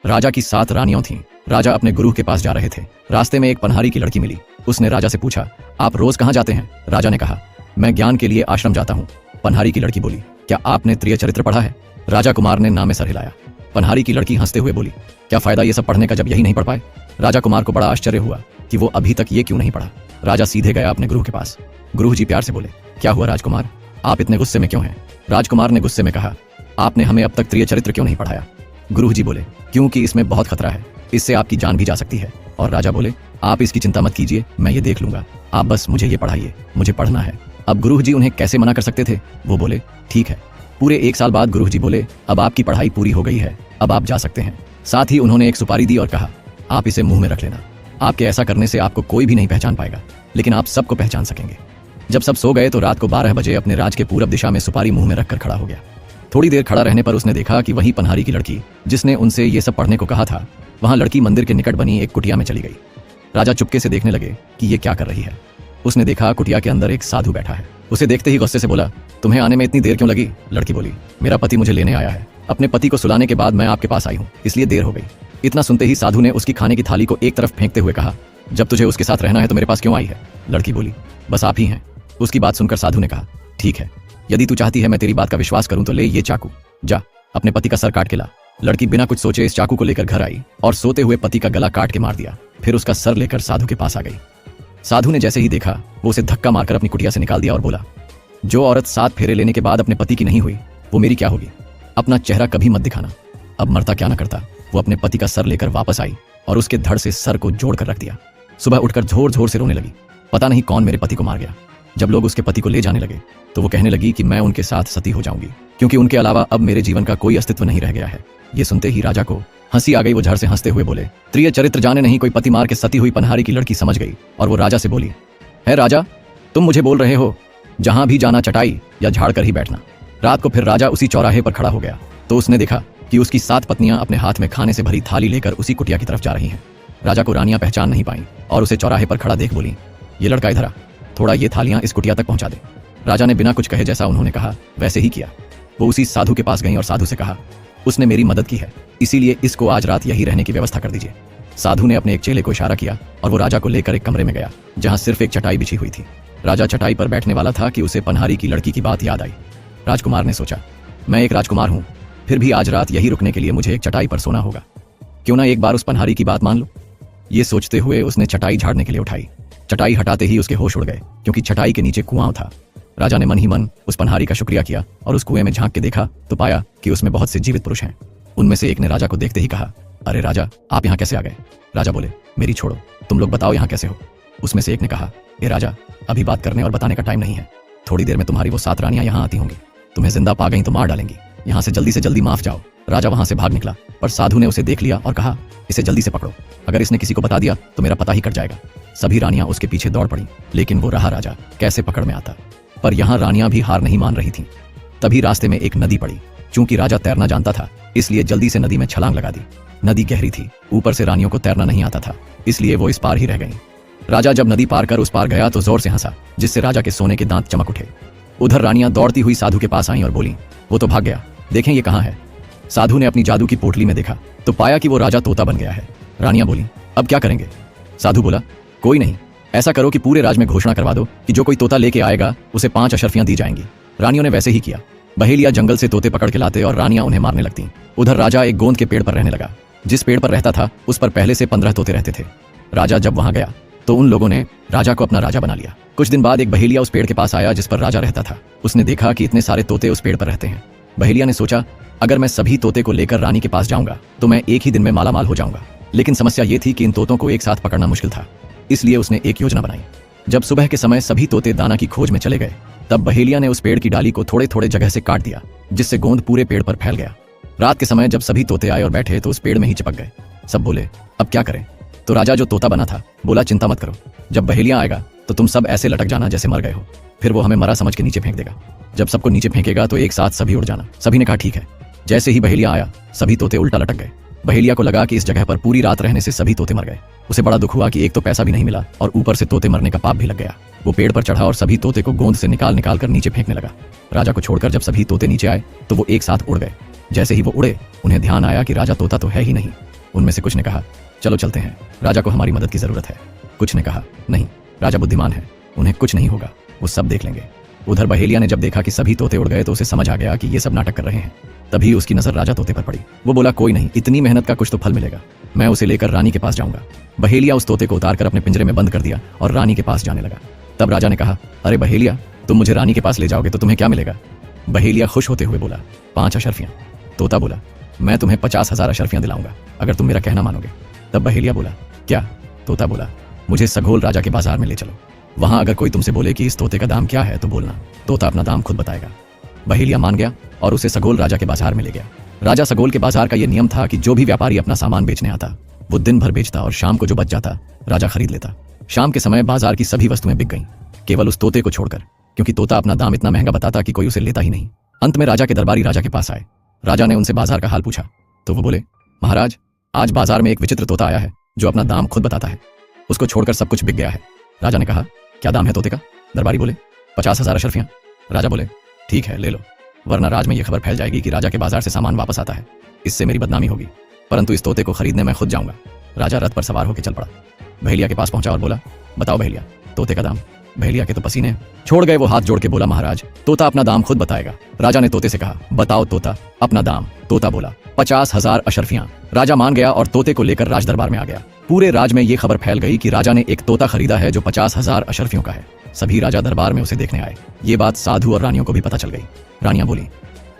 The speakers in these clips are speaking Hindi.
राजा की 7 रानियां थीं। राजा अपने गुरु के पास जा रहे थे। रास्ते में एक पनहारी की लड़की मिली। उसने राजा से पूछा, आप रोज कहाँ जाते हैं? राजा ने कहा, मैं ज्ञान के लिए आश्रम जाता हूँ। पनहारी की लड़की बोली, क्या आपने त्रिय चरित्र पढ़ा है? राजा कुमार ने नाम में सर हिलाया। पनहारी की लड़की हंसते हुए बोली, क्या फायदा ये सब पढ़ने का जब यही नहीं पढ़ पाए? राजा कुमार को बड़ा आश्चर्य हुआ कि वो अभी तक ये क्यों नहीं पढ़ा। राजा सीधे गया अपने गुरु के पास। गुरु जी प्यार से बोले, क्या हुआ राजकुमार, आप इतने गुस्से में क्यों हैं? राजकुमार ने गुस्से में कहा, आपने हमें अब तक त्रिय चरित्र क्यों नहीं पढ़ाया? गुरु जी बोले, क्योंकि इसमें बहुत खतरा है, इससे आपकी जान भी जा सकती है। और राजा बोले, आप इसकी चिंता मत कीजिए, मैं ये देख लूंगा, आप बस मुझे ये पढ़ाइए, मुझे पढ़ना है। अब गुरु जी उन्हें कैसे मना कर सकते थे? वो बोले, ठीक है। पूरे 1 साल बाद गुरु जी बोले, अब आपकी पढ़ाई पूरी हो गई है, अब आप जा सकते हैं। साथ ही उन्होंने एक सुपारी दी और कहा, आप इसे मुंह में रख लेना। आपके ऐसा करने से आपको कोई भी नहीं पहचान पाएगा, लेकिन आप सबको पहचान सकेंगे। जब सब सो गए तो रात को 12 बजे अपने राज के पूरब दिशा में सुपारी मुंह में रखकर खड़ा हो गया। थोड़ी देर खड़ा रहने पर उसने देखा कि वही पनहारी की लड़की जिसने उनसे ये सब पढ़ने को कहा था, वहां लड़की मंदिर के निकट बनी एक कुटिया में चली गई। राजा चुपके से देखने लगे कि ये क्या कर रही है। उसने देखा कुटिया के अंदर एक साधु बैठा है। उसे देखते ही गुस्से से बोला, तुम्हें आने में इतनी देर क्यों लगी? लड़की बोली, मेरा पति मुझे लेने आया है, अपने पति को सुलाने के बाद मैं आपके पास आई हूँ, इसलिए देर हो गई। इतना सुनते ही साधु ने उसकी खाने की थाली को एक तरफ फेंकते हुए कहा, जब तुझे उसके साथ रहना है तो मेरे पास क्यों आई है? लड़की बोली, बस आप ही हैं। उसकी बात सुनकर साधु ने कहा, ठीक है, यदि तू चाहती है मैं तेरी बात का विश्वास करूं तो ले ये चाकू, जा अपने पति का सर काट के ला। लड़की बिना कुछ सोचे इस चाकू को लेकर घर आई और सोते हुए पति का गला काट के मार दिया। फिर उसका सर लेकर साधु के पास आ गई। साधु ने जैसे ही देखा वो उसे धक्का मारकर अपनी कुटिया से निकाल दिया और बोला, जो औरत 7 फेरे लेने के बाद अपने पति की नहीं हुई वो मेरी क्या होगी? अपना चेहरा कभी मत दिखाना। अब मरता क्या ना करता, वो अपने पति का सर लेकर वापस आई और उसके धड़ से सर को जोड़कर रख दिया। सुबह उठकर जोर जोर से रोने लगी, पता नहीं कौन मेरे पति को मार गया। जब लोग उसके पति को ले जाने लगे तो वो कहने लगी कि मैं उनके साथ सती हो जाऊंगी, क्योंकि उनके अलावा अब मेरे जीवन का कोई अस्तित्व नहीं रह गया है। ये सुनते ही राजा को हंसी आ गई। वो झड़ से हंसते हुए बोले, त्रिय चरित्र जाने नहीं कोई पति मार के सती हुई पनहारी की लड़की समझ गई और वो राजा से बोली, है राजा, तुम मुझे बोल रहे हो, जहां भी जाना चटाई या झाड़ कर ही बैठना। रात को फिर राजा उसी चौराहे पर खड़ा हो गया तो उसने देखा कि उसकी 7 पत्नियां अपने हाथ में खाने से भरी थाली लेकर उसी कुटिया की तरफ जा रही हैं। राजा को रानियां पहचान नहीं पाई और उसे चौराहे पर खड़ा देख बोली, ये लड़का इधर आ, थोड़ा ये थालियां इस कुटिया तक पहुंचा दे। राजा ने बिना कुछ कहे जैसा उन्होंने कहा वैसे ही किया। वो उसी साधु के पास गई और साधु से कहा, उसने मेरी मदद की है, इसीलिए इसको आज रात यही रहने की व्यवस्था कर दीजिए। साधु ने अपने एक चेले को इशारा किया और वो राजा को लेकर एक कमरे में गया जहां सिर्फ एक चटाई बिछी हुई थी। राजा चटाई पर बैठने वाला था कि उसे पनहारी की लड़की की बात याद आई। राजकुमार ने सोचा, मैं एक राजकुमार हूं, फिर भी आज रात यही रुकने के लिए मुझे एक चटाई पर सोना होगा, क्यों ना एक बार उस पनहारी की बात मान लो। ये सोचते हुए उसने चटाई झाड़ने के लिए उठाई। चटाई हटाते ही उसके होश उड़ गए, क्योंकि चटाई के नीचे कुआं था। राजा ने मन ही मन उस पनहारी का शुक्रिया किया और उस कुएं में झांक के देखा तो पाया कि उसमें बहुत से जीवित पुरुष हैं। उनमें से एक ने राजा को देखते ही कहा, अरे राजा, आप यहाँ कैसे आ गए? राजा बोले, मेरी छोड़ो, तुम लोग बताओ यहाँ कैसे हो? उसमें से एक ने कहा, ए राजा, अभी बात करने और बताने का टाइम नहीं है, थोड़ी देर में तुम्हारी वो 7 रानियां यहाँ आती होंगी, तुम्हें जिंदा पा गई तो मार डालेंगी, यहाँ से जल्दी माफ जाओ। राजा वहां से भाग निकला, पर साधु ने उसे देख लिया और कहा, इसे जल्दी से पकड़ो, अगर इसने किसी को बता दिया तो मेरा पता ही कट जाएगा। सभी रानियां उसके पीछे दौड़ पड़ी, लेकिन वो रहा राजा कैसे पकड़ में आता। पर यहाँ रानियां भी हार नहीं मान रही थीं। तभी रास्ते में एक नदी पड़ी। चूंकि राजा तैरना जानता था, इसलिए जल्दी से नदी में छलांग लगा दी। नदी गहरी थी, ऊपर से रानियों को तैरना नहीं आता था, इसलिए वो इस पार ही रह गईं। राजा जब नदी पार कर उस पार गया तो जोर से हंसा, जिससे राजा के सोने के दांत चमक उठे। उधर रानियां दौड़ती हुई साधु के पास आईं और बोली, वो तो भाग गया, देखें ये कहाँ है। साधु ने अपनी जादू की पोटली में देखा तो पाया कि वो राजा तोता बन गया है। रानियां बोली, अब क्या करेंगे? साधु बोला, कोई नहीं, ऐसा करो कि पूरे राज में घोषणा करवा दो कि जो कोई तोता लेके आएगा उसे 5 अशर्फियां दी जाएंगी। रानियों ने वैसे ही किया। बहेलिया जंगल से तोते पकड़ के लाते और रानियां उन्हें मारने लगती। उधर राजा एक गोंद के पेड़ पर रहने लगा। जिस पेड़ पर रहता था उस पर पहले से 15 तोते रहते थे। राजा जब वहां गया तो उन लोगों ने राजा को अपना राजा बना लिया। कुछ दिन बाद एक बहेलिया उस पेड़ के पास आया जिस पर राजा रहता था। उसने देखा कि इतने सारे तोते उस पेड़ पर रहते हैं। बहेलिया ने सोचा, अगर मैं सभी तोते को लेकर रानी के पास जाऊंगा तो मैं एक ही दिन में मालामाल हो जाऊंगा। लेकिन समस्या ये थी कि इन तोतों को एक साथ पकड़ना मुश्किल था, इसलिए उसने एक योजना बनाई। जब सुबह के समय सभी तोते दाना की खोज में चले गए, तब बहेलिया ने उस पेड़ की डाली को थोड़े थोड़े जगह से काट दिया, जिससे गोंद पूरे पेड़ पर फैल गया। रात के समय जब सभी तोते आए और बैठे तो उस पेड़ में ही चिपक गए। सब बोले, अब क्या करें? तो राजा जो तोता बना था बोला, चिंता मत करो, जब बहेलिया आएगा तो तुम सब ऐसे लटक जाना जैसे मर गए हो, फिर वो हमें मरा समझ के नीचे फेंक देगा। जब सबको नीचे फेंकेगा तो एक साथ सभी उड़ जाना। सभी ने कहा ठीक है। जैसे ही बहेलिया आया सभी तोते उल्टा लटक गए। बहेलिया को लगा कि इस जगह पर पूरी रात रहने से सभी तोते मर गए। उसे बड़ा दुख हुआ कि एक तो पैसा भी नहीं मिला और ऊपर से तोते मरने का पाप भी लग गया। वो पेड़ पर चढ़ा और सभी तोते को गोंद से निकाल निकाल कर नीचे फेंकने लगा। राजा को छोड़कर जब सभी तोते नीचे आए तो वो एक साथ उड़ गए। जैसे ही वो उड़े उन्हें ध्यान आया कि राजा तोता तो है ही नहीं। उनमें से कुछ ने कहा, चलो चलते हैं, राजा को हमारी मदद की जरूरत है। कुछ ने कहा, नहीं, राजा बुद्धिमान है, उन्हें कुछ नहीं होगा, वो सब देख लेंगे। उधर बहेलिया ने जब देखा कि सभी तोते उड़ गए तो उसे समझ आ गया कि ये सब नाटक कर रहे हैं। तभी उसकी नजर राजा तोते पर पड़ी। वो बोला, कोई नहीं, इतनी मेहनत का कुछ तो फल मिलेगा, मैं उसे लेकर रानी के पास जाऊंगा। बहेलिया उस तोते को उतारकर अपने पिंजरे में बंद कर दिया और रानी के पास जाने लगा। तब राजा ने कहा, अरे बहेलिया, तुम मुझे रानी के पास ले जाओगे तो तुम्हें क्या मिलेगा? बहेलिया खुश होते हुए बोला, 5 अशर्फियां। तोता बोला, मैं तुम्हें 50,000 अशर्फियां दिलाऊंगा अगर तुम मेरा कहना मानोगे। तब बहेलिया बोला, क्या? तोता बोला, मुझे सगोल राजा के बाजार में ले चलो, वहां अगर कोई तुमसे बोले कि इस तोते का दाम क्या है तो बोलना, तोता अपना दाम खुद बताएगा। बहेलिया मान गया और उसे सगोल राजा के बाजार में ले गया। राजा सगोल के बाजार का यह नियम था कि जो भी व्यापारी अपना सामान बेचने आता वो दिन भर बेचता और शाम को जो बच जाता राजा खरीद लेता। शाम के समय बाजार की सभी वस्तुएं बिक गईं, केवल उस तोते को छोड़कर, क्योंकि तोता अपना दाम इतना महंगा बताता कि कोई उसे लेता ही नहीं। अंत में राजा के दरबारी राजा के पास आए। राजा ने उनसे बाजार का हाल पूछा तो वो बोले, महाराज, आज बाजार में एक विचित्र तोता आया है जो अपना दाम खुद बताता है, उसको छोड़कर सब कुछ बिक गया है। राजा ने कहा, क्या दाम है तोते का? दरबारी बोले, 50,000 अशर्फियां। राजा बोले, ठीक है, ले लो, वरना राज में यह खबर फैल जाएगी कि राजा के बाजार से सामान वापस आता है, इससे मेरी बदनामी होगी, परंतु इस तोते को खरीदने मैं खुद जाऊंगा। राजा रथ पर सवार होकर चल पड़ा। बहेलिया के पास पहुंचा और बोला, बताओ बहेलिया, तोते का दाम। बहेलिया के तो पसीने छोड़ गए, वो हाथ जोड़ के बोला, महाराज, तोता अपना दाम खुद बताएगा। राजा ने तोते से कहा, बताओ तोता, अपना दाम। तोता बोला, 50,000 अशर्फियां। राजा मान गया और तोते को लेकर राज दरबार में आ गया। पूरे राज में यह खबर फैल गई कि राजा ने एक तोता खरीदा है जो 50,000 अशर्फियों का है। सभी राजा दरबार में उसे देखने आए। ये बात साधु और रानियों को भी पता चल गई। रानियां बोली,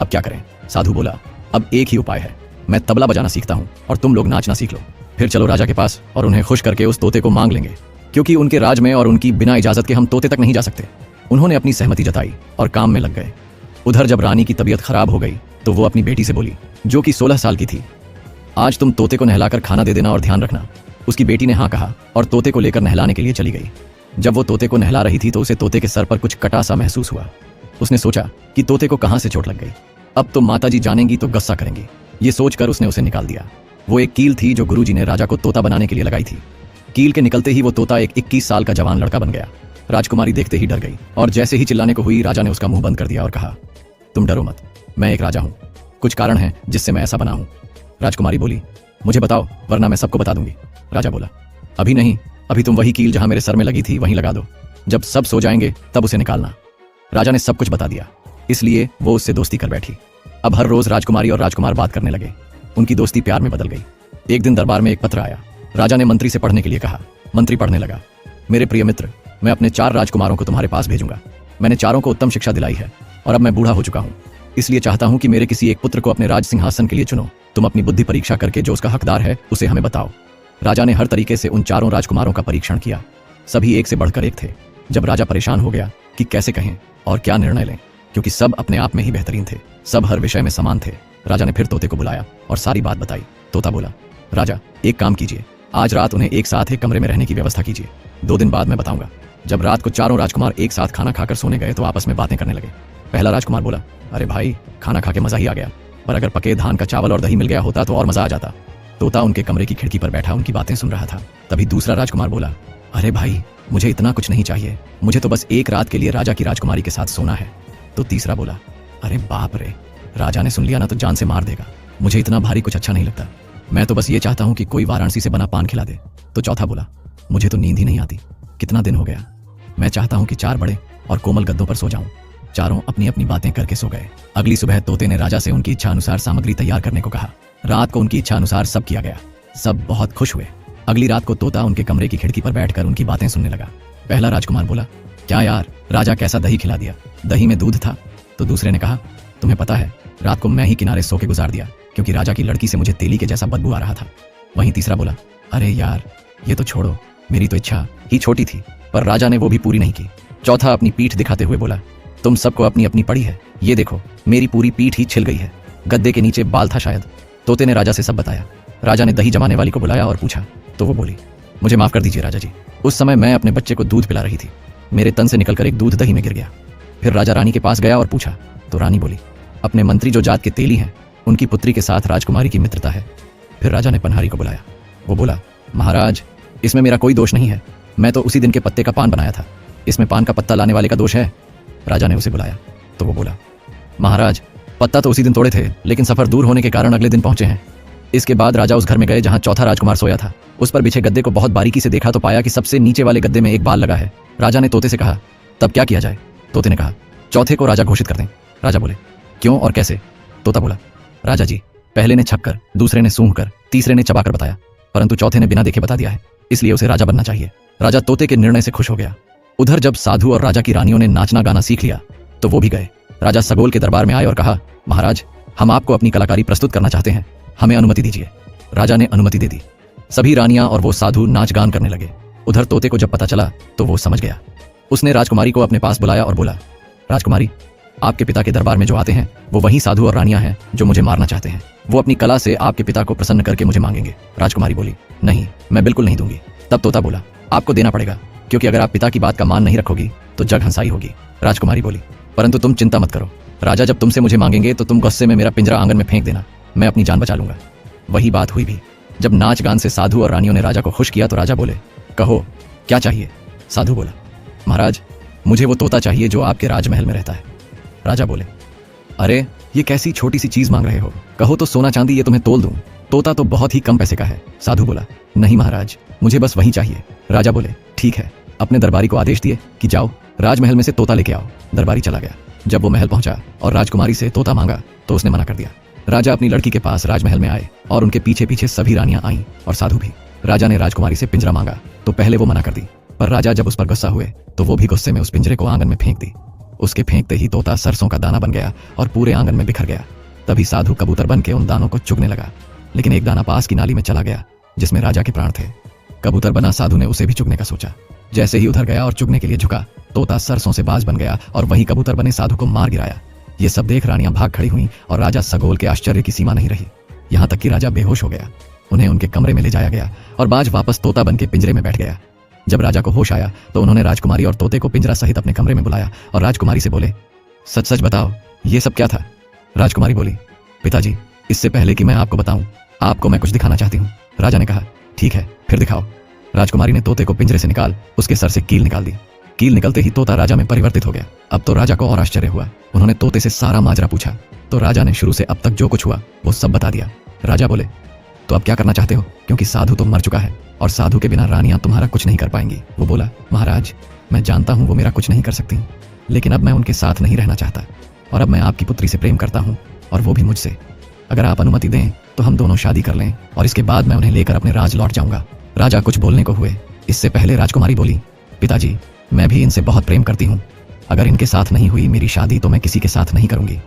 अब क्या करें? साधु बोला, अब एक ही उपाय है, मैं तबला बजाना सीखता हूं और तुम लोग नाचना सीख लो, फिर चलो राजा के पास और उन्हें खुश करके उस तोते को मांग लेंगे, क्योंकि उनके राज में और उनकी बिना इजाजत के हम तोते तक नहीं जा सकते। उन्होंने अपनी सहमति जताई और काम में लग गए। उधर जब रानी की तबीयत खराब हो गई तो वो अपनी बेटी से बोली, जो कि 16 साल की थी, आज तुम तोते को नहलाकर खाना दे देना और ध्यान रखना। उसकी बेटी ने हाँ कहा और तोते को लेकर नहलाने के लिए चली गई। जब वो तोते को नहला रही थी तो उसे तोते के सर पर कुछ कटा सा महसूस हुआ। उसने सोचा कि तोते को कहां से चोट लग गई, अब तो माताजी जानेंगी तो गुस्सा करेंगी। ये सोचकर उसने उसे निकाल दिया। वो एक कील थी जो गुरुजी ने राजा को तोता बनाने के लिए लगाई थी। कील के निकलते ही वो तोता एक 21 साल का जवान लड़का बन गया। राजकुमारी देखते ही डर गई और जैसे ही चिल्लाने को हुई राजा ने उसका मुंह बंद कर दिया और कहा, तुम डरो मत, मैं एक राजा हूं, कुछ कारण है जिससे मैं ऐसा बना हूं। राजकुमारी बोली, मुझे बताओ वरना मैं सबको बता दूंगी। राजा बोला, अभी नहीं, अभी तुम वही कील जहां मेरे सर में लगी थी वहीं लगा दो, जब सब सो जाएंगे तब उसे निकालना। राजा ने सब कुछ बता दिया, इसलिए वो उससे दोस्ती कर बैठी। अब हर रोज राजकुमारी और राजकुमार बात करने लगे। उनकी दोस्ती प्यार में बदल गई। एक दिन दरबार में एक पत्र आया। राजा ने मंत्री से पढ़ने के लिए कहा। मंत्री पढ़ने लगा, मेरे प्रिय मित्र, मैं अपने 4 राजकुमारों को तुम्हारे पास भेजूंगा। मैंने चारों को उत्तम शिक्षा दिलाई है और अब मैं बूढ़ा हो चुका हूं, इसलिए चाहता हूं कि मेरे किसी एक पुत्र को अपने राज सिंहासन के लिए चुनो। तुम अपनी बुद्धि परीक्षा करके जो उसका हकदार है उसे हमें बताओ। राजा ने हर तरीके से उन 4 राजकुमारों का परीक्षण किया। सभी एक से बढ़कर एक थे। जब राजा परेशान हो गया कि कैसे कहें और क्या निर्णय लें, क्योंकि सब अपने आप में ही बेहतरीन थे, सब हर विषय में समान थे, राजा ने फिर तोते को बुलाया और सारी बात बताई। तोता बोला, राजा, एक काम कीजिए, आज रात उन्हें एक साथ एक कमरे में रहने की व्यवस्था कीजिए, 2 दिन बाद मैं बताऊंगा। जब रात को 4 राजकुमार एक साथ खाना खाकर सोने गए तो आपस में बातें करने लगे। पहला राजकुमार बोला, अरे भाई, खाना खा के मजा ही आ गया, पर अगर पके धान का चावल और दही मिल गया होता तो और मजा आ जाता। तोता उनके कमरे की खिड़की पर बैठा उनकी बातें सुन रहा था। तभी दूसरा राजकुमार बोला, अरे भाई, मुझे इतना कुछ नहीं चाहिए, मुझे तो बस एक रात के लिए राजा की राजकुमारी के साथ सोना है। तो तीसरा बोला, अरे बाप रे, राजा ने सुन लिया ना तो जान से मार देगा, मुझे इतना भारी कुछ अच्छा नहीं लगता, मैं तो बस ये चाहता हूं कि कोई वाराणसी से बना पान खिला दे। तो चौथा बोला, मुझे तो नींद ही नहीं आती, कितना दिन हो गया, मैं चाहता हूं कि 4 बड़े और कोमल गद्दों पर सो जाऊं। चारों अपनी अपनी बातें करके सो गए। अगली सुबह तोते ने राजा से उनकी इच्छा अनुसार सामग्री तैयार करने को कहा। रात को उनकी इच्छा अनुसार सब किया गया। सब बहुत खुश हुए। अगली रात को तोता उनके कमरे की खिड़की पर बैठकर उनकी बातें सुनने लगा। पहला राजकुमार बोला, क्या यार, राजा कैसा दही खिला दिया, दही में दूध था। तो दूसरे ने कहा, तुम्हें पता है, रात को मैं ही किनारे सो के गुजार दिया, क्योंकि राजा की लड़की से मुझे तेली के जैसा बदबू आ रहा था। वहीं तीसरा बोला, अरे यार, ये तो छोड़ो, मेरी तो इच्छा ही छोटी थी, पर राजा ने वो भी पूरी नहीं की। चौथा अपनी पीठ दिखाते हुए बोला, तुम सबको अपनी अपनी पड़ी है, ये देखो, मेरी पूरी पीठ ही छिल गई है, गद्दे के नीचे बाल था शायद। तोते ने राजा से सब बताया। राजा ने दही जमाने वाली को बुलाया और पूछा, तो वो बोली, मुझे माफ कर दीजिए राजा जी, उस समय मैं अपने बच्चे को दूध पिला रही थी, मेरे तन से निकलकर एक दूध दही में गिर गया। फिर राजा रानी के पास गया और पूछा, तो रानी बोली, अपने मंत्री जो जात के तेली हैं, उनकी पुत्री के साथ राजकुमारी की मित्रता है। फिर राजा ने पनहारी को बुलाया। वो बोला, महाराज, इसमें मेरा कोई दोष नहीं है, मैं तो उसी दिन के पत्ते का पान बनाया था, इसमें पान का पत्ता लाने वाले का दोष है। राजा ने उसे बुलाया तो वो बोला, महाराज, पत्ता तो उसी दिन तोड़े थे, लेकिन सफर दूर होने के कारण अगले दिन पहुंचे हैं, इसके बाद राजा उस घर में गए जहां चौथा राजकुमार सोया था। उस पर बिछे गद्दे को बहुत बारीकी से देखा तो पाया कि सबसे नीचे वाले गद्दे में एक बाल लगा है। राजा ने तोते से कहा, तब क्या किया जाए? तोते ने कहा, चौथे को राजा घोषित कर दें। राजा बोले, क्यों और कैसे? तोता बोला, राजा जी, पहले ने छपकर, दूसरे ने सूंघकर, तीसरे ने चबाकर बताया, परंतु चौथे ने बिना देखे बता दिया है, इसलिए उसे राजा बनना चाहिए। राजा तोते के निर्णय से खुश हो गया। उधर जब साधु और राजा की रानियों ने नाचना गाना सीख लिया तो वो भी गए। राजा सगोल के दरबार में आए और कहा, महाराज, हम आपको अपनी कलाकारी प्रस्तुत करना चाहते हैं, हमें अनुमति दीजिए। राजा ने अनुमति दे दी। सभी रानियां और वो साधु नाच गान करने लगे। उधर तोते को जब पता चला तो वो समझ गया। उसने राजकुमारी को अपने पास बुलाया और बोला, राजकुमारी, आपके पिता के दरबार में जो आते हैं वो वही साधु और रानियां हैं जो मुझे मारना चाहते हैं। वो अपनी कला से आपके पिता को प्रसन्न करके मुझे मांगेंगे। राजकुमारी बोली, नहीं, मैं बिल्कुल नहीं दूंगी। तब तोता बोला, आपको देना पड़ेगा, क्योंकि अगर आप पिता की बात का मान नहीं रखोगी तो जग हंसाई होगी। राजकुमारी बोली, परंतु तुम चिंता मत करो, राजा जब तुमसे मुझे मांगेंगे तो तुम गुस्से में मेरा पिंजरा आंगन में फेंक देना, मैं अपनी जान बचा लूंगा। वही बात हुई भी। जब नाच गान से साधु और रानियों ने राजा को खुश किया तो राजा बोले, कहो क्या चाहिए? साधु बोला, महाराज, मुझे वो तोता चाहिए जो आपके राजमहल में रहता है। राजा बोले, अरे ये कैसी छोटी सी चीज मांग रहे हो, कहो तो सोना चांदी ये तुम्हें तोल दूं। तोता तो बहुत ही कम पैसे का है। साधु बोला, नहीं महाराज, मुझे बस वही चाहिए। राजा बोले, ठीक है। अपने दरबारी को आदेश दिए कि जाओ राजमहल में से तोता लेके आओ। दरबारी चला गया। जब वो महल पहुंचा और राजकुमारी से तोता मांगा तो उसने मना कर दिया। राजा अपनी लड़की के पास राजमहल में आए और उनके पीछे पीछे सभी रानियां आईं और साधु भी। राजा ने राजकुमारी से पिंजरा मांगा तो पहले वो मना कर दी, पर राजा जब उस पर गुस्सा हुए तो वो भी गुस्से में उस पिंजरे को आंगन में फेंक दी। उसके फेंकते ही तोता सरसों का दाना बन गया और पूरे आंगन में बिखर गया। तभी साधु कबूतर बन के उन दानों को चुगने लगा, लेकिन एक दाना पास की नाली में चला गया जिसमें राजा के प्राण थे। कबूतर बना साधु ने उसे भी चुगने का सोचा। जैसे ही उधर गया और चुगने के लिए झुका, तोता सरसों से बाज बन गया और वही कबूतर बने साधु को मार गिराया। ये सब देख रानियां भाग खड़ी हुई और राजा सगोल के आश्चर्य की सीमा नहीं रही। यहाँ तक कि राजा बेहोश हो गया। उन्हें उनके कमरे में ले जाया गया और बाज वापस तोता बन के पिंजरे में बैठ गया। जब राजा को होश आया तो उन्होंने राजकुमारी और तोते को पिंजरा सहित अपने कमरे में बुलाया और राजकुमारी से बोले, सच सच बताओ, ये सब क्या था? राजकुमारी बोली, पिताजी, इससे पहले कि मैं आपको बताऊं, आपको मैं कुछ दिखाना चाहती हूँ। राजा ने कहा, ठीक है, फिर दिखाओ। राजकुमारी ने तोते को पिंजरे से निकाल उसके सर से कील निकाल दी। कील निकलते ही तोता राजा में परिवर्तित हो गया। अब तो राजा को और आश्चर्य हुआ। उन्होंने तोते से सारा माजरा पूछा तो राजा ने शुरू से अब तक जो कुछ हुआ वो सब बता दिया। राजा बोले, तो अब क्या करना चाहते हो? क्योंकि साधु तो मर चुका है और साधु के बिना रानियां तुम्हारा कुछ नहीं कर पाएंगी। वो बोला, महाराज, मैं जानता हूं वो मेरा कुछ नहीं कर सकती, लेकिन अब मैं उनके साथ नहीं रहना चाहता और अब मैं आपकी पुत्री से प्रेम करता हूँ और वो भी मुझसे। अगर आप अनुमति दें तो हम दोनों शादी कर लें और इसके बाद मैं उन्हें लेकर अपने राज लौट जाऊंगा। राजा कुछ बोलने को हुए, इससे पहले राजकुमारी बोली, पिताजी, मैं भी इनसे बहुत प्रेम करती हूँ। अगर इनके साथ नहीं हुई मेरी शादी तो मैं किसी के साथ नहीं करूंगी।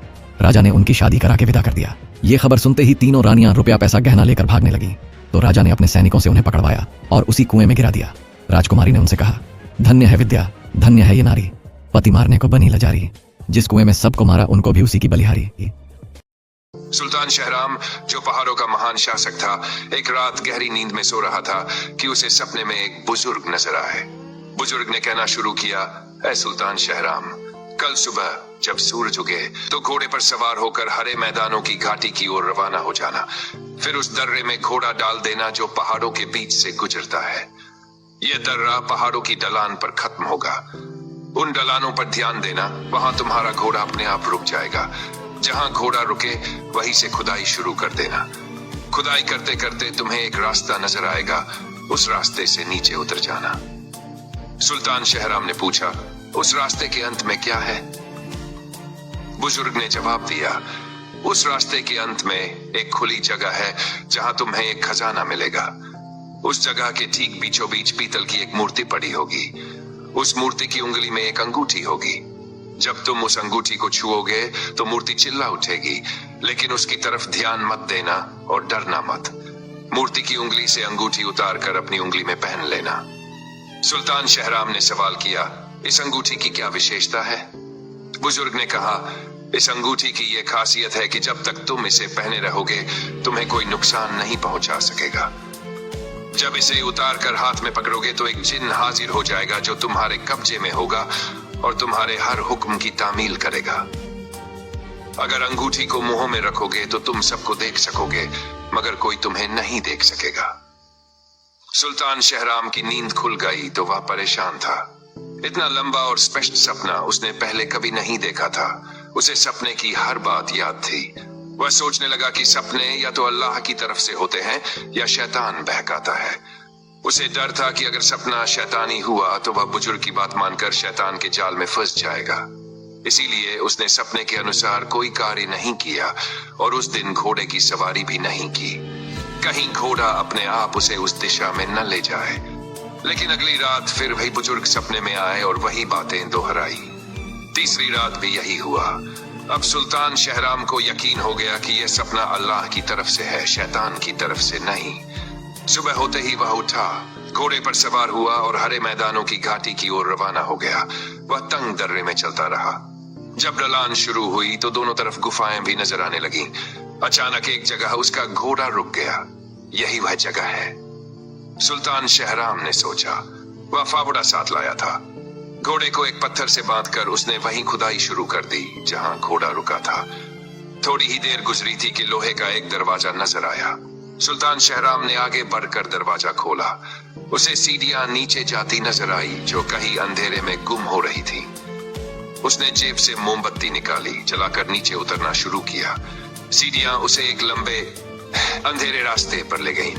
राजा ने उनकी शादी करा के विदा कर दिया। ये खबर सुनते ही तीनों रानियां रुपया पैसा गहना लेकर भागने लगी तो राजा ने अपने सैनिकों से उन्हें पकड़वाया और उसी कुएं में गिरा दिया। राजकुमारी ने उनसे कहा, धन्य है विद्या, धन्य है ये नारी, पति मारने को बनी लजारी, जिस कुएं में सबको मारा उनको भी उसी की बलिहारी। सुल्तान शहराम, जो पहाड़ों का महान शासक था, एक रात गहरी नींद में सो रहा था कि उसे सपने में एक बुजुर्ग नजर आए। बुजुर्ग ने कहना शुरू किया, ऐ सुल्तान शहराम, कल सुबह जब सूरज उगे तो घोड़े पर सवार होकर हरे मैदानों की घाटी की ओर रवाना हो जाना। फिर उस दर्रे में घोड़ा डाल देना जो पहाड़ों के बीच से गुजरता है। यह दर्रा पहाड़ों की ढलान पर खत्म होगा। उन ढलानों पर ध्यान देना, वहां तुम्हारा घोड़ा अपने आप रुक जाएगा। जहां घोड़ा रुके वहीं से खुदाई शुरू कर देना। खुदाई करते करते तुम्हें एक रास्ता नजर आएगा, उस रास्ते से नीचे उतर जाना। सुल्तान शहराम ने पूछा, उस रास्ते के अंत में क्या है? बुजुर्ग ने जवाब दिया, उस रास्ते के अंत में एक खुली जगह है जहां तुम्हें एक खजाना मिलेगा। उस जगह के ठीक बीचों बीच पीतल की एक मूर्ति पड़ी होगी। उस मूर्ति की उंगली में एक अंगूठी होगी। जब तुम उस अंगूठी को छुओगे तो मूर्ति चिल्ला उठेगी, लेकिन उसकी तरफ ध्यान मत देना और डरना मत। मूर्ति की उंगली से अंगूठी उतार कर अपनी उंगली में पहन लेना। सुल्तान शहराम ने सवाल किया, इस अंगूठी की क्या विशेषता है? बुजुर्ग ने कहा, इस अंगूठी की यह खासियत है कि जब तक तुम इसे पहने रहोगे तुम्हें कोई नुकसान नहीं पहुंचा सकेगा। जब इसे उतार कर हाथ में पकड़ोगे तो एक जिन्न हाजिर हो जाएगा जो तुम्हारे कब्जे में होगा और तुम्हारे हर हुक्म की तामील करेगा। अगर अंगूठी को मुंह में रखोगे तो तुम सबको देख सकोगे, मगर कोई तुम्हें नहीं देख सकेगा। सुल्तान शहराम की नींद खुल गई तो वह परेशान था। इतना लंबा और स्पष्ट सपना उसने पहले कभी नहीं देखा था। उसे सपने की हर बात याद थी। वह सोचने लगा कि सपने या तो अल्लाह की तरफ से होते हैं या शैतान बहकाता है। उसे डर था कि अगर सपना शैतानी हुआ तो वह बुजुर्ग की बात मानकर शैतान के जाल में फंस जाएगा। इसीलिए उसने सपने के अनुसार कोई कार्य नहीं किया और उस दिन घोड़े की सवारी भी नहीं की। कहीं घोड़ा अपने आप उसे उस दिशा में न ले जाए। लेकिन अगली रात फिर वही बुजुर्ग सपने में आए और वही बातें दोहराई। तीसरी रात भी यही हुआ। अब सुल्तान शहराम को यकीन हो गया कि यह सपना अल्लाह की तरफ से है, शैतान की तरफ से नहीं। सुबह होते ही वह उठा, घोड़े पर सवार हुआ और हरे मैदानों की घाटी की ओर रवाना हो गया। वह तंग दर्रे में चलता रहा। जब ढलान शुरू हुई तो दोनों तरफ गुफाएं भी नजर आने लगीं। अचानक एक जगह उसका घोड़ा रुक गया। यही वह जगह है, सुल्तान शहराम ने सोचा। वह फावड़ा साथ लाया था। घोड़े को एक पत्थर से बांधकर उसने वहीं खुदाई शुरू कर दी जहां घोड़ा रुका था। थोड़ी ही देर गुजरी थी कि लोहे का एक दरवाजा नजर आया। सुल्तान शहराम ने आगे बढ़कर दरवाजा खोला। उसे सीढ़ियां नीचे जाती नजर आई जो कहीं अंधेरे में गुम हो रही थी। उसने जेब से मोमबत्ती निकाली, जलाकर नीचे उतरना शुरू किया। सीढ़ियां उसे एक लंबे अंधेरे रास्ते पर ले गईं।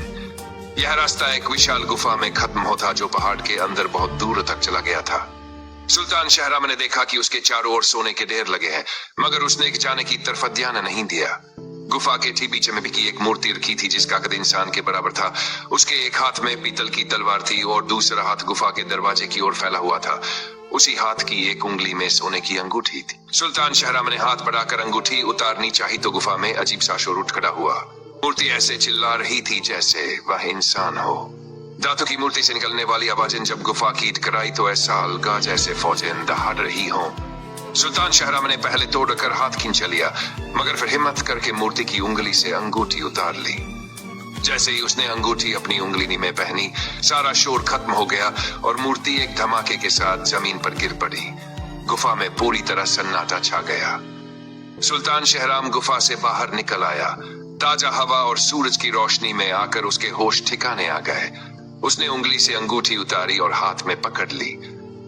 यह रास्ता एक विशाल गुफा में खत्म होता जो पहाड़ के अंदर बहुत दूर तक चला गया था। सुल्तान शहराम ने देखा कि उसके चारों ओर सोने के ढेर लगे हैं, मगर उसने जाने की तरफ ध्यान नहीं दिया। गुफा के ठीक बीच में भी एक मूर्ति रखी थी जिसका कद इंसान के बराबर था। उसके एक हाथ में पीतल की तलवार थी और दूसरा हाथ गुफा के दरवाजे की ओर फैला हुआ था। उसी हाथ की एक उंगली में सोने की अंगूठी थी। सुल्तान शहराम ने हाथ बढ़ाकर अंगूठी उतारनी चाही तो गुफा में अजीब सा शोर उठ खड़ा हुआ। मूर्ति ऐसे चिल्ला रही थी जैसे वह इंसान हो। धातु की मूर्ति से निकलने वाली आवाजें जब गुफा की टकराई तो ऐसा अलगा जैसे फौजें दहाड़ रही हों। सुल्तान शहराम ने पहले तोड़कर हाथ खींच लिया, मगर फिर हिम्मत करके मूर्ति की उंगली से अंगूठी उतार ली। जैसे ही उसने अंगूठी अपनी उंगली में पहनी, सारा शोर खत्म हो गया और मूर्ति एक धमाके के साथ जमीन पर गिर पड़ी। गुफा में पूरी तरह सन्नाटा छा गया। सुल्तान शहराम गुफा से बाहर निकल आया। ताजा हवा और सूरज की रोशनी में आकर उसके होश ठिकाने आ गए। उसने उंगली से अंगूठी उतारी और हाथ में पकड़ ली।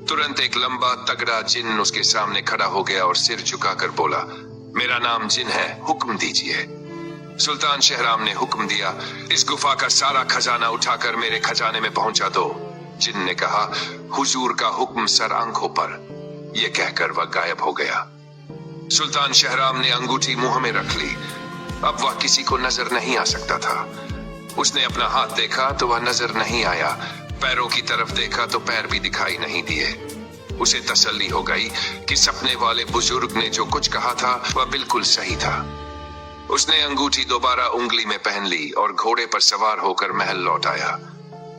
तुरंत एक लंबा तगड़ा जिन उसके सामने खड़ा हो गया और सिर झुकाकर बोला, मेरा नाम जिन है, हुक्म दीजिए। सुल्तान शहराम ने हुक्म दिया, इस गुफा का सारा खजाना उठाकर मेरे खजाने में पहुंचा दो। जिन ने कहा, हुजूर का हुक्म सर आंखों पर। यह कहकर वह गायब हो गया। सुल्तान शहराम ने अंगूठी मुंह में रख ली। अब वह किसी को नजर नहीं आ सकता था। उसने अपना हाथ देखा तो वह नजर नहीं आया। पैरों की तरफ देखा तो पैर भी दिखाई नहीं दिए। उसे तसल्ली हो गई कि सपने वाले बुजुर्ग ने जो कुछ कहा था वह बिल्कुल सही था। उसने अंगूठी दोबारा उंगली में पहन ली और घोड़े पर सवार होकर महल लौट आया।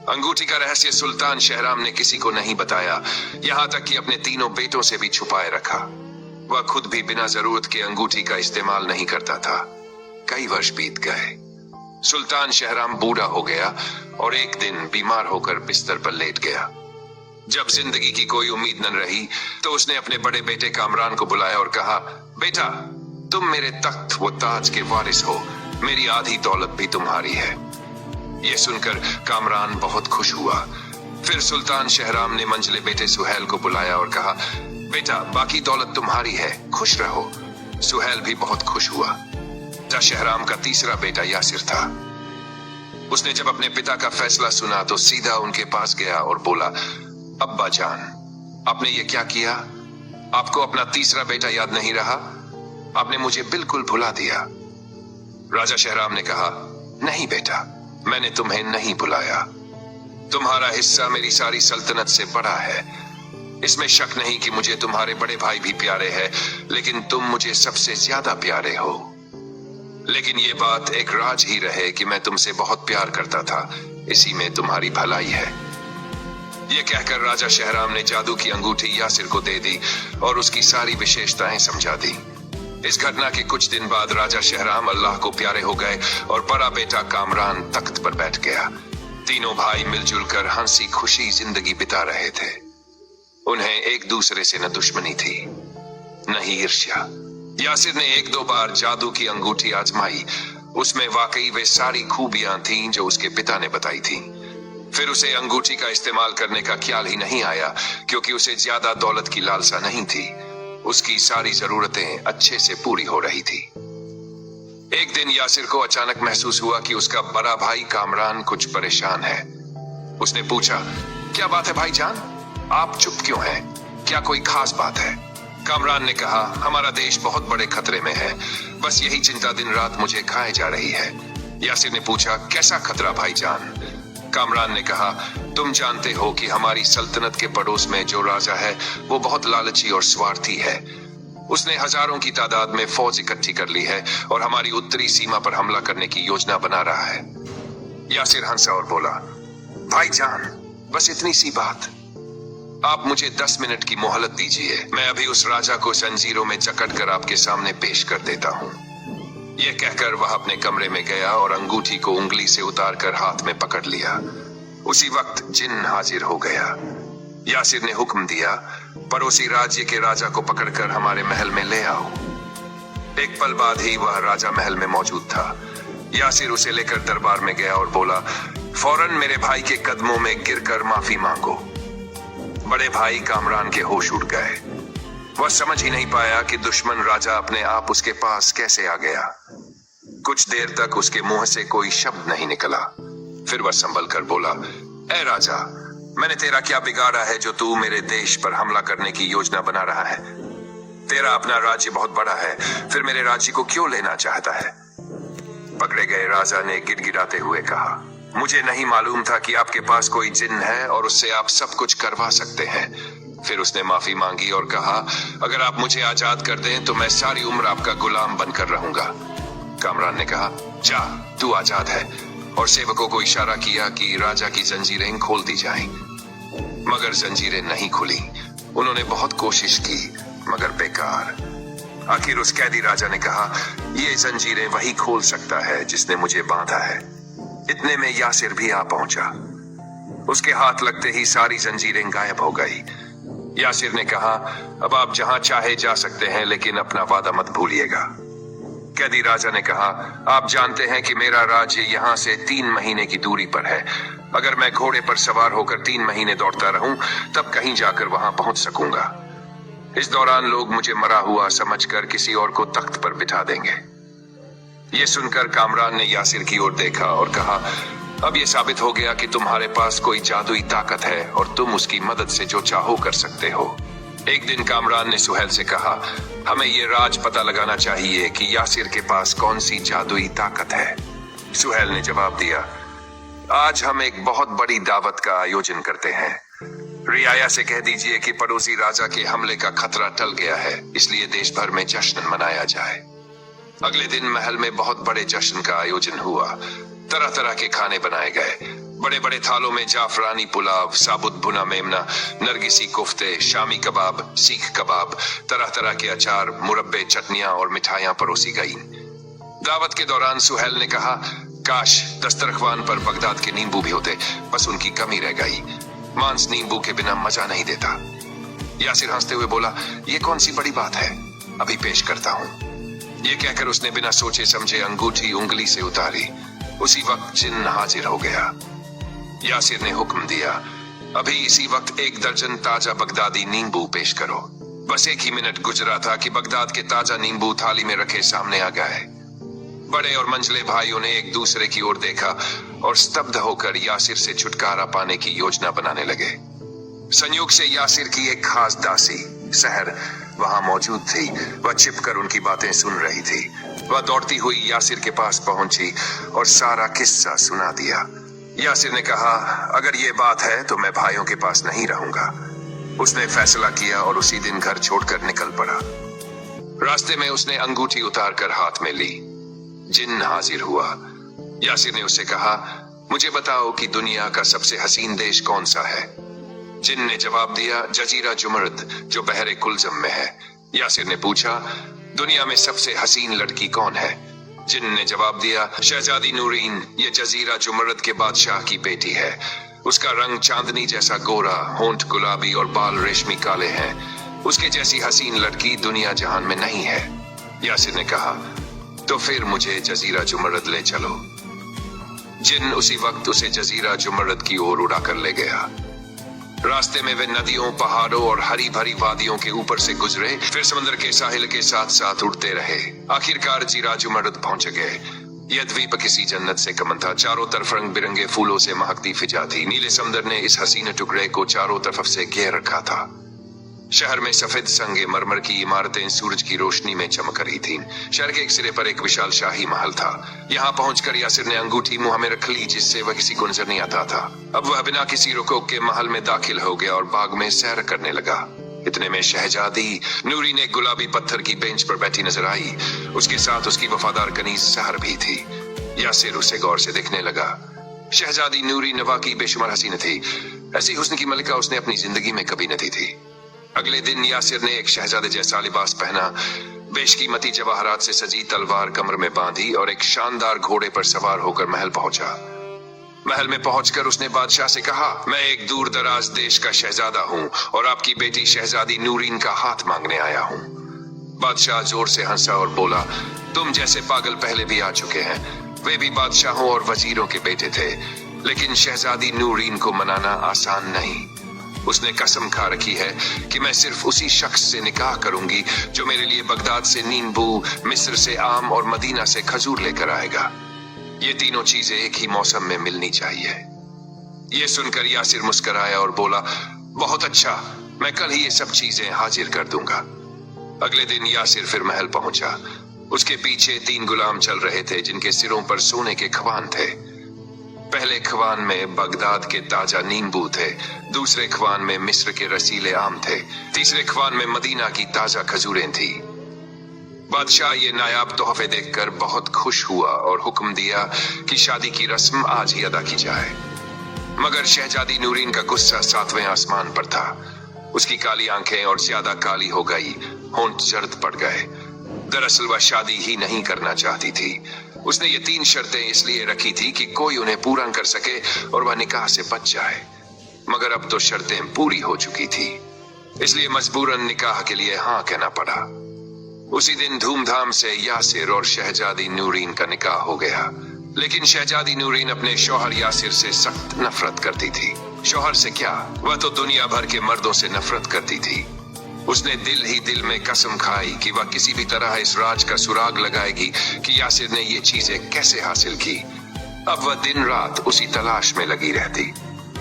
अंगूठी का रहस्य सुल्तान शहराम ने किसी को नहीं बताया, यहाँ तक कि अपने तीनों बेटों से भी छुपाए रखा। वह खुद भी बिना जरूरत के अंगूठी का इस्तेमाल नहीं करता था। कई वर्ष बीत गए। सुल्तान शहराम बूढ़ा हो गया और एक दिन बीमार होकर बिस्तर पर लेट गया। जब जिंदगी की कोई उम्मीद न रही तो उसने अपने बड़े बेटे कामरान को बुलाया और कहा, बेटा, तुम मेरे तख्त व ताज के वारिस हो। मेरी आधी दौलत भी तुम्हारी है। यह सुनकर कामरान बहुत खुश हुआ। फिर सुल्तान शहराम ने मंझले बेटे सुहेल को बुलाया और कहा, बेटा, बाकी दौलत तुम्हारी है, खुश रहो। सुहेल भी बहुत खुश हुआ। शहराम का तीसरा बेटा यासिर था। उसने जब अपने पिता का फैसला सुना तो सीधा उनके पास गया और बोला, अब्बा जान, आपने ये क्या किया? आपको अपना तीसरा बेटा याद नहीं रहा? आपने मुझे बिल्कुल भुला दिया। राजा शहराम ने कहा, नहीं बेटा, मैंने तुम्हें नहीं भुलाया। तुम्हारा हिस्सा मेरी सारी सल्तनत से बड़ा है। इसमें शक नहीं कि मुझे तुम्हारे बड़े भाई भी प्यारे हैं, लेकिन तुम मुझे सबसे ज्यादा प्यारे हो। लेकिन ये बात एक राज ही रहे कि मैं तुमसे बहुत प्यार करता था। इसी में तुम्हारी भलाई है। यह कहकर राजा शहराम ने जादू की अंगूठी यासिर को दे दी और उसकी सारी विशेषताएं समझा दी। इस घटना के कुछ दिन बाद राजा शहराम अल्लाह को प्यारे हो गए और बड़ा बेटा कामरान तख्त पर बैठ गया। तीनों भाई मिलजुल कर हंसी खुशी जिंदगी बिता रहे थे। उन्हें एक दूसरे से न दुश्मनी थी न ही ईर्ष्या। यासिर ने एक दो बार जादू की अंगूठी आजमाई। उसमें वाकई वे सारी खूबियां थीं जो उसके पिता ने बताई थीं। फिर उसे अंगूठी का इस्तेमाल करने का ख्याल ही नहीं आया, क्योंकि उसे ज्यादा दौलत की लालसा नहीं थी। उसकी सारी जरूरतें अच्छे से पूरी हो रही थी। एक दिन यासिर को अचानक महसूस हुआ कि उसका बड़ा भाई कामरान कुछ परेशान है। उसने पूछा, क्या बात है भाईजान, आप चुप क्यों हैं? क्या कोई खास बात है? कामरान ने कहा, हमारा देश बहुत बड़े खतरे में है, बस यही चिंता दिन रात मुझे खाए जा रही है। यासिर ने पूछा, कैसा खतरा भाईजान? कामरान ने कहा, तुम जानते हो कि हमारी सल्तनत के पड़ोस में जो राजा है वो बहुत लालची और स्वार्थी है। उसने हजारों की तादाद में फौज इकट्ठी कर ली है और हमारी उत्तरी सीमा पर हमला करने की योजना बना रहा है। यासिर हंसा और बोला, भाईजान बस इतनी सी बात, आप मुझे 10 मिनट की मोहलत दीजिए, मैं अभी उस राजा को जंजीरों में जकड़ कर आपके सामने पेश कर देता हूँ। यह कहकर वह अपने कमरे में गया और अंगूठी को उंगली से उतार कर हाथ में पकड़ लिया। उसी वक्त जिन्न हाजिर हो गया। यासिर ने हुक्म दिया, पड़ोसी राज्य के राजा को पकड़कर हमारे महल में ले आओ। एक पल बाद ही वह राजा महल में मौजूद था। यासिर उसे लेकर दरबार में गया और बोला, फौरन मेरे भाई के कदमों में गिरकर माफी मांगो। बड़े भाई कामरान के होश उड़ गए। वह समझ ही नहीं पाया कि दुश्मन राजा अपने आप उसके पास कैसे आ गया। कुछ देर तक उसके मुंह से कोई शब्द नहीं निकला। फिर वह संभल कर बोला, ए राजा, मैंने तेरा क्या बिगाड़ा है जो तू मेरे देश पर हमला करने की योजना बना रहा है? तेरा अपना राज्य बहुत बड़ा है, फिर मेरे राज्य को क्यों लेना चाहता है? पकड़े गए राजा ने गिड़गिड़ाते हुए कहा, मुझे नहीं मालूम था कि आपके पास कोई जिन्न है और उससे आप सब कुछ करवा सकते हैं। फिर उसने माफी मांगी और कहा, अगर आप मुझे आजाद कर दें तो मैं सारी उम्र आपका गुलाम बनकर रहूंगा। कामरान ने कहा, जा तू आजाद है, और सेवकों को इशारा किया कि राजा की जंजीरें खोल दी जाएं। मगर जंजीरें नहीं खुली। उन्होंने बहुत कोशिश की मगर बेकार। आखिर उस कैदी राजा ने कहा, ये जंजीरें वही खोल सकता है जिसने मुझे बांधा है। इतने में यासिर भी आ पहुंचा। उसके हाथ लगते ही सारी जंजीरें गायब हो गई। यासिर ने कहा, अब आप जहां चाहे जा सकते हैं, लेकिन अपना वादा मत भूलिएगा। कैदी राजा ने कहा, आप जानते हैं कि मेरा राज्य यहाँ से 3 महीने की दूरी पर है। अगर मैं घोड़े पर सवार होकर 3 महीने दौड़ता रहूं, तब कहीं जाकर वहां पहुंच सकूंगा। इस दौरान लोग मुझे मरा हुआ समझकर किसी और को तख्त पर बिठा देंगे। ये सुनकर कामरान ने यासिर की ओर देखा और कहा, अब ये साबित हो गया कि तुम्हारे पास कोई जादुई ताकत है और तुम उसकी मदद से जो चाहो कर सकते हो। एक दिन कामरान ने सुहेल से कहा, हमें ये राज पता लगाना चाहिए कि यासिर के पास कौन सी जादुई ताकत है। सुहेल ने जवाब दिया, आज हम एक बहुत बड़ी दावत का आयोजन करते हैं। रियाया से कह दीजिए कि पड़ोसी राजा के हमले का खतरा टल गया है, इसलिए देश भर में जश्न मनाया जाए। अगले दिन महल में बहुत बड़े जश्न का आयोजन हुआ। तरह तरह के खाने बनाए गए। बड़े बड़े थालों में जाफरानी पुलाव, साबुत भुना मेमना, नरगिसी कोफ्ते, शामी कबाब, सीख कबाब, तरह तरह के अचार, मुरब्बे, चटनियां और मिठाइयां परोसी गईं। दावत के दौरान सुहेल ने कहा, काश दस्तरख्वान पर बगदाद के नींबू भी होते, बस उनकी कमी रह गई। मांस नींबू के बिना मजा नहीं देता। यासिर हंसते हुए बोला, ये कौन सी बड़ी बात है, अभी पेश करता हूँ। ये कहकर उसने बिना सोचे समझे अंगूठी उंगली से उतारी। उसी वक्त जिन्न हाजिर हो गया। यासिर ने हुक्म दिया, अभी इसी वक्त 1 दर्जन ताजा बगदादी नींबू पेश करो। बस 1 ही मिनट गुजरा था कि बगदाद के ताजा नींबू थाली में रखे सामने आ गए। बड़े और मंझले भाइयों ने एक दूसरे की ओर देखा और स्तब्ध होकर यासिर से छुटकारा पाने की योजना बनाने लगे। संयोग से यासिर की एक खास दासी सहर वहां मौजूद थी। वह छिपकर उनकी बातें सुन रही थी। वह दौड़ती हुई यासिर के पास पहुंची और सारा किस्सा सुना दिया। यासिर ने कहा, अगर ये बात है तो मैं भाइयों के पास नहीं रहूंगा। उसने फैसला किया और उसी दिन घर छोड़कर निकल पड़ा। रास्ते में उसने अंगूठी उतारकर हाथ में ली। जिन्न हाजिर हुआ। यासिर ने उससे कहा, मुझे बताओ कि दुनिया का सबसे हसीन देश कौन सा है? जिन्न ने जवाब दिया, जजीरा जुमरद, जो बहरे कुलजम में है। यासिर ने पूछा, दुनिया में सबसे हसीन लड़की कौन है? जिन्न ने जवाब दिया, शहजादी नूरीन, ये जजीरा जुमरद के बादशाह की बेटी है। उसका रंग चांदनी जैसा गोरा, होंठ गुलाबी और बाल रेशमी काले हैं। उसके जैसी हसीन लड़की दुनिया जहान में नहीं है। यासिर ने कहा, तो फिर मुझे जजीरा जुमरद ले चलो। जिन्न उसी वक्त उसे जजीरा जुमरद की ओर उड़ाकर ले गया। रास्ते में वे नदियों, पहाड़ों और हरी भरी वादियों के ऊपर से गुजरे, फिर समुद्र के साहिल के साथ साथ उड़ते रहे। आखिरकार जिराजुमर्द पहुंच गए। यह द्वीप किसी जन्नत से कम था। चारों तरफ रंग बिरंगे फूलों से महकती फिजा थी। नीले समुद्र ने इस हसीन टुकड़े को चारों तरफ से घेर रखा था। शहर में सफेद संगे मरमर की इमारतें सूरज की रोशनी में चमक रही थीं। शहर के एक सिरे पर एक विशाल शाही महल था। यहाँ पहुंचकर यासिर ने अंगूठी मुंह में रख ली, जिससे वह किसी को नजर नहीं आता था। अब वह बिना किसी रोक के महल में दाखिल हो गया और बाग में सैर करने लगा। इतने में शहजादी नूरीन एक गुलाबी पत्थर की बेंच पर बैठी नजर आई। उसके साथ उसकी वफादार कनीज सहर भी थी। यासिर उसे गौर से देखने लगा। शहजादी नूरी नवा की बेशुमार हसीन थी। ऐसी हुस्न की मलिका उसने अपनी जिंदगी में कभी न दी थी। अगले दिन यासिर ने एक शहजादे जैसा लिबास पहना, बेशकीमती जवाहरात से सजी तलवार कमर में बांधी और एक शानदार घोड़े पर सवार होकर महल पहुंचा। महल में पहुंचकर उसने बादशाह से कहा, मैं एक दूर दराज देश का शहजादा हूं और आपकी बेटी शहजादी नूरीन का हाथ मांगने आया हूं। बादशाह जोर से हंसा और बोला, तुम जैसे पागल पहले भी आ चुके हैं। वे भी बादशाहों और वजीरों के बेटे थे, लेकिन शहजादी नूरीन को मनाना आसान नहीं। उसने कसम खा रखी है कि मैं सिर्फ उसी शख्स से निकाह करूंगी जो मेरे लिए बगदाद से नींबू, मिस्र से आम और मदीना से खजूर लेकर आएगा। ये तीनों चीजें एक ही मौसम में मिलनी चाहिए। ये सुनकर यासिर मुस्कुराया और बोला, बहुत अच्छा, मैं कल ही ये सब चीजें हाजिर कर दूंगा। अगले दिन यासिर फिर महल पहुंचा। उसके पीछे 3 गुलाम चल रहे थे, जिनके सिरों पर सोने के खवान थे। पहले खवान में बगदाद के ताजा नींबू थे, दूसरे खवान में मिस्र के रसीले आम थे, तीसरे खवान में मदीना की ताजा खजूरें थी। बादशाह ये नायाब तोहफे देखकर बहुत खुश हुआ और हुक्म दिया कि शादी की रस्म आज ही अदा की जाए। मगर शहजादी नूरीन का गुस्सा 7वें आसमान पर था। उसकी काली आंखें और ज्यादा काली हो गई, होंठ जर्द पड़ गए। दरअसल वह शादी ही नहीं करना चाहती थी। उसने ये 3 शर्तें इसलिए रखी थी कि कोई उन्हें पूरा कर सके और वह निकाह से बच जाए। मगर अब तो शर्तें पूरी हो चुकी थी, इसलिए मजबूरन निकाह के लिए हाँ कहना पड़ा। उसी दिन धूमधाम से यासिर और शहजादी नूरीन का निकाह हो गया। लेकिन शहजादी नूरीन अपने शौहर यासिर से सख्त नफरत करती थी। शौहर से क्या, वह तो दुनिया भर के मर्दों से नफरत करती थी। उसने दिल ही दिल में कसम खाई कि वह किसी भी तरह इस राज का सुराग लगाएगी कि यासिर ने ये चीजें कैसे हासिल की। अब वह दिन रात उसी तलाश में लगी रहती।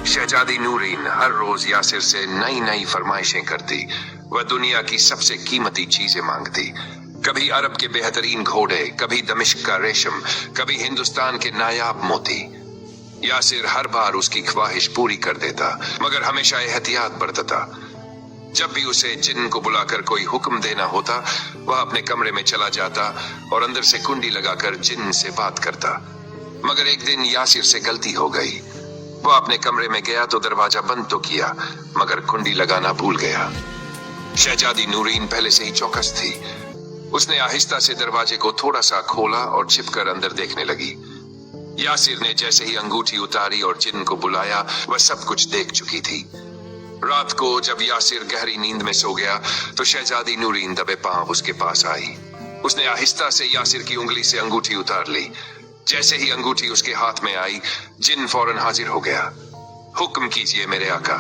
शहजादी नूरीन हर रोज यासिर से नई नई फरमाइशें करती। वह दुनिया की सबसे कीमती चीजें मांगती। कभी अरब के बेहतरीन घोड़े, कभी दमिश्क का रेशम, कभी हिंदुस्तान के नायाब मोती। यासिर हर बार उसकी ख्वाहिश पूरी कर देता, मगर हमेशा एहतियात बरतता। जब भी उसे जिन्न को बुलाकर कोई हुक्म देना होता, वह अपने कमरे में चला जाता और अंदर से कुंडी लगाकर जिन्न से बात करता। मगर एक दिन यासिर से गलती हो गई। वह अपने कमरे में गया तो दरवाजा बंद तो किया, मगर कुंडी लगाना भूल गया। शहजादी नूरीन पहले से ही चौकस थी। उसने आहिस्ता से दरवाजे को थोड़ा सा खोला और छिपकर अंदर देखने लगी। यासिर ने जैसे ही अंगूठी उतारी और जिन्न को बुलाया, वह सब कुछ देख चुकी थी। रात को जब यासिर गहरी नींद में सो गया तो शहजादी नूरीन दबे पांव उसके पास आई। उसने आहिस्ता से यासिर की उंगली से अंगूठी उतार ली। जैसे ही अंगूठी उसके हाथ में आई, जिन्न फौरन हाजिर हो गया। हुक्म कीजिए मेरे आका,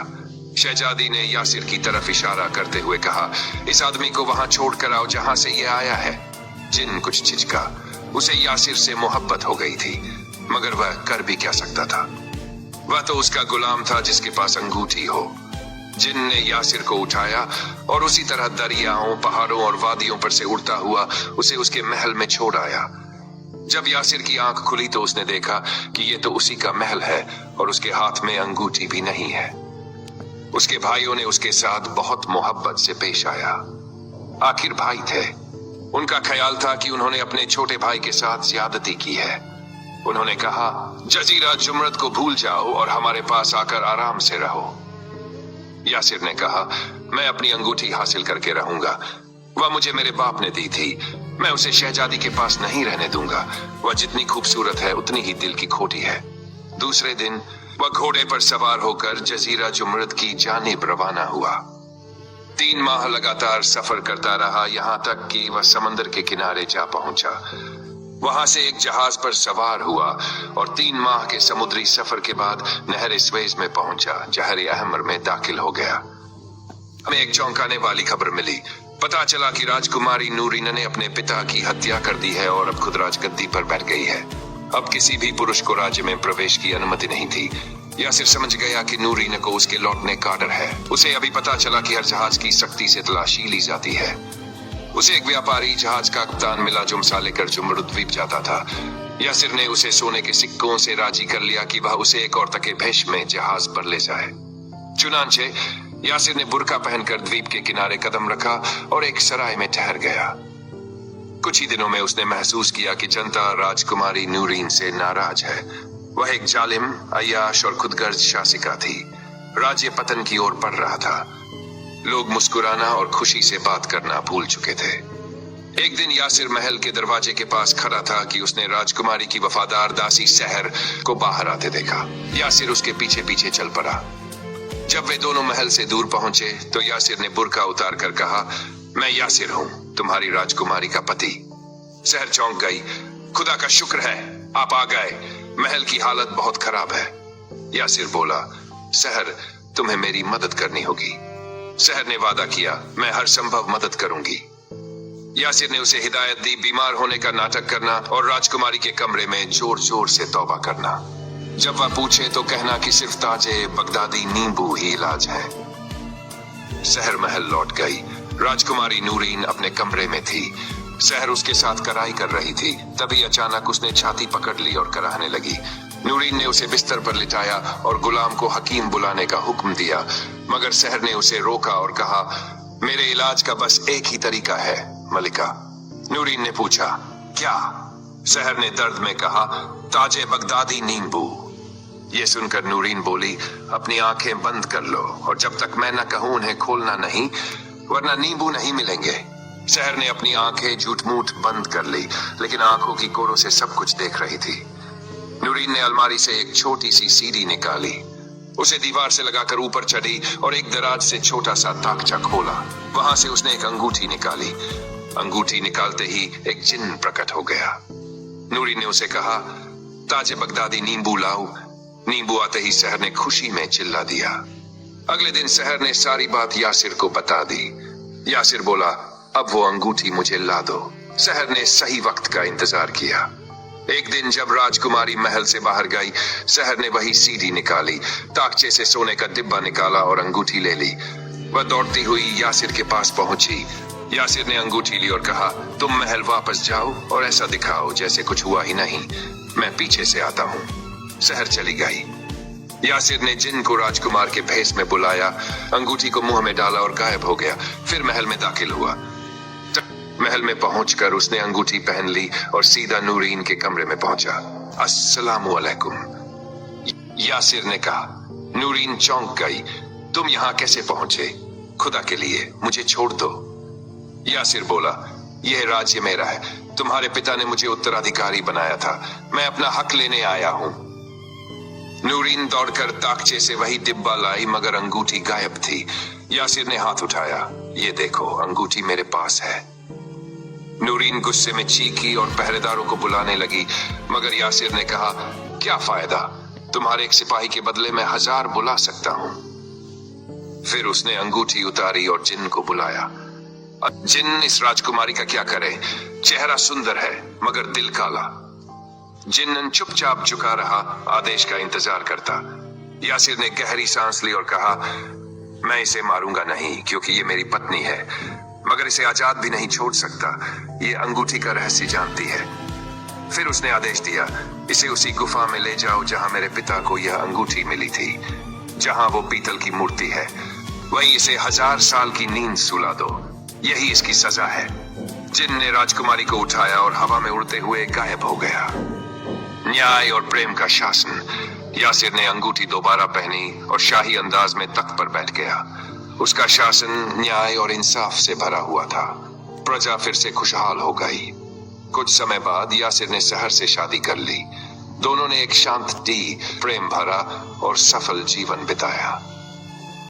शहजादी ने यासिर की तरफ इशारा करते हुए कहा। इस आदमी को वहां छोड़कर आओ जहां से ये आया है। जिन्न कुछ झिझका। उसे यासिर से मोहब्बत हो गई थी, मगर वह कर भी क्या सकता था। वह तो उसका गुलाम था जिसके पास अंगूठी हो। जिन्न ने यासिर को उठाया और उसी तरह दरियाओं, पहाड़ों और वादियों पर से उड़ता हुआ उसे उसके महल में छोड़ आया। जब यासिर की आंख खुली तो उसने देखा कि ये तो उसी का महल है और उसके हाथ में अंगूठी भी नहीं है। उसके भाइयों ने उसके साथ बहुत मोहब्बत से पेश आया। आखिर भाई थे। उनका ख्याल था कि उन्होंने अपने छोटे भाई के साथ ज्यादती की है। उन्होंने कहा, जजीरा जुमरद को भूल जाओ और हमारे पास आकर आराम से रहो। यासिर ने कहा, मैं अपनी अंगूठी हासिल करके रहूंगा। वह मुझे मेरे बाप ने दी थी। मैं उसे शहजादी के पास नहीं रहने दूंगा। वह जितनी खूबसूरत है उतनी ही दिल की खोटी है। दूसरे दिन वह घोड़े पर सवार होकर जजीरा जुमरद की जानिब रवाना हुआ। 3 माह लगातार सफर करता रहा, यहाँ तक कि वह समंदर के किनारे जा पहुंचा। वहां से एक जहाज पर सवार हुआ और 3 माह के समुद्री सफर के बाद नहर स्वेज में पहुंचा, जहर अहमर में दाखिल हो गया। हमें एक चौंकाने वाली खबर मिली। पता चला कि राजकुमारी नूरीन ने अपने पिता की हत्या कर दी है और अब खुद राजगद्दी पर बैठ गई है। अब किसी भी पुरुष को राज्य में प्रवेश की अनुमति नहीं थी। यासिर समझ गया कि नूरीन को उसके लौटने का डर है। उसे अभी पता चला कि हर जहाज की सख्ती से तलाशी ली जाती है। उसे एक व्यापारी जहाज का कप्तान मिला जो मसाले कर जुमरुद द्वीप जाता था। यासिर ने उसे सोने के सिक्कों से राजी कर लिया कि वह उसे एक औरत के भेष में जहाज पर ले जाए। चुनांचे यासिर ने बुर्का पहनकर द्वीप के किनारे कदम रखा और एक सराय में ठहर गया। कुछ ही दिनों में उसने महसूस किया कि जनता राजकुमारी नूरीन से नाराज है। वह एक जालिम, अय्याश और खुदगर्ज शासिका थी। राज्य पतन की ओर बढ़ रहा था। लोग मुस्कुराना और खुशी से बात करना भूल चुके थे। एक दिन यासिर महल के दरवाजे के पास खड़ा था कि उसने राजकुमारी की वफादार दासी सहर को बाहर आते देखा। यासिर उसके पीछे पीछे चल पड़ा। जब वे दोनों महल से दूर पहुंचे तो यासिर ने बुर्का उतार कर कहा, मैं यासिर हूं, तुम्हारी राजकुमारी का पति। सहर चौंक गई। खुदा का शुक्र है आप आ गए, महल की हालत बहुत खराब है। यासिर बोला, सहर तुम्हें मेरी मदद करनी होगी। सहर ने वादा किया, मैं हर संभव मदद करूंगी। यासिर ने उसे हिदायत दी, बीमार होने का नाटक करना और राजकुमारी के कमरे में जोर जोर से तौबा करना। जब वह पूछे तो कहना कि सिर्फ ताजे बगदादी नींबू ही इलाज है। सहर महल लौट गई। राजकुमारी नूरीन अपने कमरे में थी। सहर उसके साथ कराई कर रही थी। तभी अचानक उसने छाती पकड़ ली और कराहने लगी। नूरीन ने उसे बिस्तर पर लिटाया और गुलाम को हकीम बुलाने का हुक्म दिया, मगर सहर ने उसे रोका और कहा, मेरे इलाज का बस एक ही तरीका है मलिका। नूरीन ने पूछा, क्या? सहर ने दर्द में कहा, ताजे बगदादी नींबू। ये सुनकर नूरीन बोली, अपनी आंखें बंद कर लो और जब तक मैं न कहूं उन्हें खोलना नहीं, वरना नींबू नहीं मिलेंगे। सहर ने अपनी आंखें झूठ-मूठ बंद कर ली, लेकिन आंखों की कोरों से सब कुछ देख रही थी। नूरीन ने अलमारी से एक छोटी सी सीढ़ी निकाली, उसे दीवार से लगाकर ऊपर चढ़ी और एक दराज से छोटा सा ताकचा खोला। वहां से उसने एक अंगूठी निकाली। अंगूठी निकालते ही एक जिन्न प्रकट हो गया। नूरीन ने उसे कहा, ताजे बगदादी नींबू लाओ। नींबू आते ही सहर ने खुशी में चिल्ला दिया। अगले दिन सहर ने सारी बात यासिर को बता दी। यासिर बोला, अब वो अंगूठी मुझे ला दो। सहर ने सही वक्त का इंतजार किया। एक दिन जब राजकुमारी महल से बाहर गई, सहर ने वही सीढ़ी निकाली, ताकचे से सोने का डिब्बा निकाला और अंगूठी ले ली। वह दौड़ती हुई यासिर के पास पहुंची। यासिर ने अंगूठी ली और कहा, तुम महल वापस जाओ और ऐसा दिखाओ जैसे कुछ हुआ ही नहीं, मैं पीछे से आता हूं। सहर चली गई। यासिर ने जिन को राजकुमार के भेष में बुलाया, अंगूठी को मुंह में डाला और गायब हो गया। फिर महल में दाखिल हुआ। महल में पहुंचकर उसने अंगूठी पहन ली और सीधा नूरीन के कमरे में पहुंचा। अस्सलामु अलैकुम, यासिर ने कहा। नूरीन चौंक गई। तुम यहाँ कैसे पहुंचे? खुदा के लिए मुझे छोड़ दो। यासिर बोला, यह राज्य मेरा है। तुम्हारे पिता ने मुझे उत्तराधिकारी बनाया था। मैं अपना हक लेने आया हूं। नूरीन दौड़कर ताकचे से वही डिब्बा लाई, मगर अंगूठी गायब थी। यासिर ने हाथ उठाया। ये देखो, अंगूठी मेरे पास है। नूरीन गुस्से में चीखी और पहरेदारों को बुलाने लगी, मगर यासिर ने कहा, क्या फायदा, तुम्हारे एक सिपाही के बदले में 1000 बुला सकता हूं। फिर उसने अंगूठी उतारी और जिन्न को बुलाया। जिन्न इस राजकुमारी का क्या करे? चेहरा सुंदर है मगर दिल काला। जिन्न चुपचाप झुका रहा, आदेश का इंतजार करता। यासिर ने गहरी सांस ली और कहा, मैं इसे मारूंगा नहीं, क्योंकि ये मेरी पत्नी है, मगर इसे आजाद भी नहीं छोड़ सकता। ये अंगूठी का रहस्य जानती है। फिर उसने आदेश दिया, इसे उसी गुफा में ले जाओ जहां मेरे पिता को यह अंगूठी मिली थी, जहां वो पीतल की मूर्ति है। वहीं इसे 1000 साल की नींद सुला दो। यही इसकी सजा है। जिन्न ने राजकुमारी को उठाया और हवा में उड़ते हुए गायब हो गया। न्याय और प्रेम का शासन। यासिर ने अंगूठी दोबारा पहनी और शाही अंदाज में तख्त पर बैठ गया। उसका शासन न्याय और इंसाफ से भरा हुआ था। प्रजा फिर से खुशहाल हो गई। कुछ समय बाद यासिर ने सहर से शादी कर ली। दोनों ने एक शांति, प्रेम भरा और सफल जीवन बिताया।